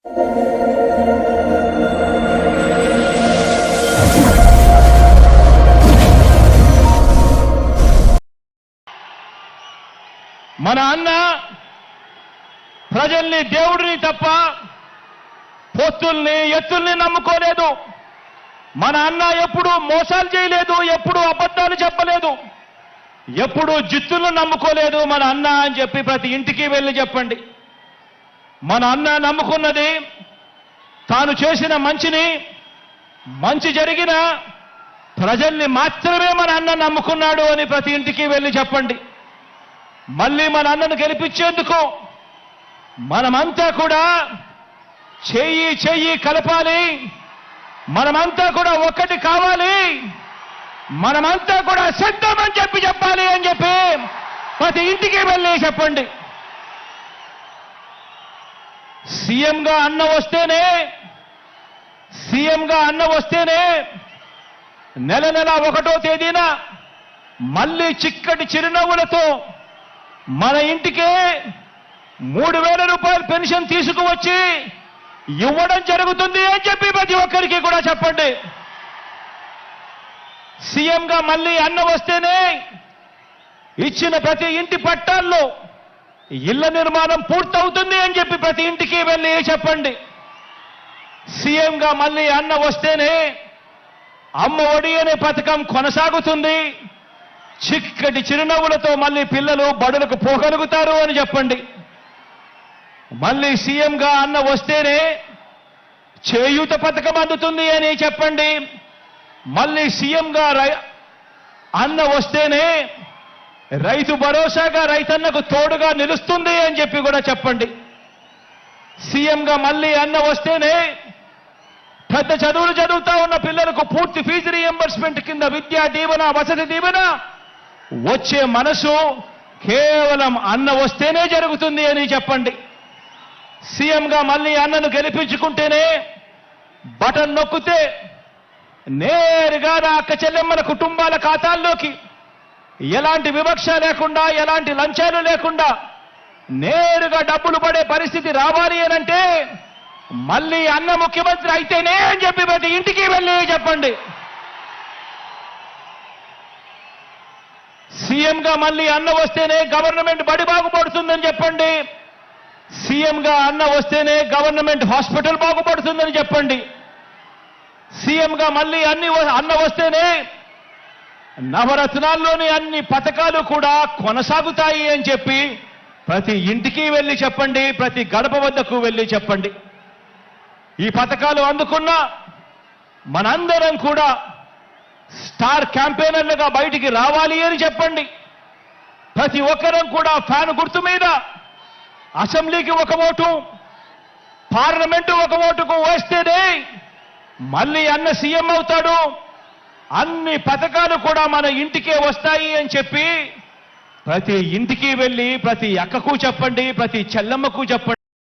మన అన్న ప్రజల్ని దేవుడిని తప్ప పొత్తుల్ని ఎత్తుల్ని నమ్ముకోలేదు. మన అన్న ఎప్పుడూ మోసాలు చేయలేదు, ఎప్పుడూ అబద్ధాలు చెప్పలేదు, ఎప్పుడూ జిత్తులను నమ్ముకోలేదు మన అన్న అని చెప్పి ప్రతి ఇంటికి వెళ్ళి చెప్పండి. మన అన్న నమ్ముకున్నది తాను చేసిన మంచి జరిగిన ప్రజల్ని మాత్రమే మన అన్న నమ్ముకున్నాడు అని ప్రతి ఇంటికి వెళ్ళి చెప్పండి. మళ్ళీ మన అన్నను గెలిపించేందుకు మనమంతా కూడా చెయ్యి కలపాలి, మనమంతా కూడా ఒక్కటి కావాలి, మనమంతా కూడా సిద్ధమని చెప్పాలి అని చెప్పి ప్రతి ఇంటికి వెళ్ళి చెప్పండి. సీఎంగా అన్న వస్తేనే నెల 1వ తేదీన మళ్ళీ చిక్కటి చిరునవ్వులతో మన ఇంటికే 3,000 రూపాయలు పెన్షన్ తీసుకువచ్చి ఇవ్వడం జరుగుతుంది అని చెప్పి ప్రతి ఒక్కరికి కూడా చెప్పండి. సీఎంగా మళ్ళీ అన్న వస్తేనే ఇచ్చిన ప్రతి ఇంటి పట్టాల్లో ఇళ్ల నిర్మాణం పూర్తవుతుంది అని చెప్పి ప్రతి ఇంటికి వెళ్ళి చెప్పండి. సీఎంగా మళ్ళీ అన్న వస్తేనే అమ్మ ఒడి అనే పథకం కొనసాగుతుంది, చిక్కటి చిరునవ్వులతో మళ్ళీ పిల్లలు బడులకు పోగలుగుతారు అని చెప్పండి. మళ్ళీ సీఎంగా అన్న వస్తేనే చేయూత పథకం అందుతుంది అని చెప్పండి. మళ్ళీ సీఎంగా అన్న వస్తేనే రైతు భరోసాగా రైతన్నకు తోడుగా నిలుస్తుంది అని చెప్పి కూడా చెప్పండి. సీఎంగా మళ్ళీ అన్న వస్తేనే పెద్ద చదువులు చదువుతా ఉన్న పిల్లలకు పూర్తి ఫీజు రీఎంబర్స్మెంట్ కింద విద్యా దీవెన, వసతి దీవెన వచ్చే మనసు కేవలం అన్న వస్తేనే జరుగుతుంది అని చెప్పండి. సీఎంగా మళ్ళీ అన్నను గెలిపించుకుంటేనే బటన్ నొక్కితే నేరుగా నా అక్క చెల్లెమ్మల కుటుంబాల ఖాతాల్లోకి ఎలాంటి వివక్ష లేకుండా, ఎలాంటి లంచాలు లేకుండా నేరుగా డబ్బులు పడే పరిస్థితి రావాలి అనంటే మళ్ళీ అన్న ముఖ్యమంత్రి అయితేనే అని చెప్పి ప్రతి ఇంటికి వెళ్ళి చెప్పండి. సీఎంగా మళ్ళీ అన్న వస్తేనే గవర్నమెంట్ బడి బాగుపడుతుందని చెప్పండి. సీఎంగా అన్న వస్తేనే గవర్నమెంట్ హాస్పిటల్ బాగుపడుతుందని చెప్పండి. సీఎంగా మళ్ళీ అన్న వస్తేనే నవరత్నాల్లోని అన్ని పథకాలు కూడా కొనసాగుతాయి అని చెప్పి ప్రతి ఇంటికి వెళ్ళి చెప్పండి, ప్రతి గడప వద్దకు వెళ్ళి చెప్పండి. ఈ పథకాలు అందుకున్న మనందరం కూడా స్టార్ క్యాంపెయినర్లుగా బయటికి రావాలి అని చెప్పండి. ప్రతి ఒక్కరం కూడా ఫ్యాన్ గుర్తు మీద అసెంబ్లీకి 1 ఓటు, పార్లమెంటు 1 ఓటుకు వేస్తేనే మళ్ళీ అన్న సీఎం అవుతాడు, అన్ని పథకాలు కూడా మన ఇంటికే వస్తాయి అని చెప్పి ప్రతి ఇంటికి వెళ్ళి ప్రతి అక్కకు చెప్పండి, ప్రతి చెల్లమ్మకు చెప్పండి.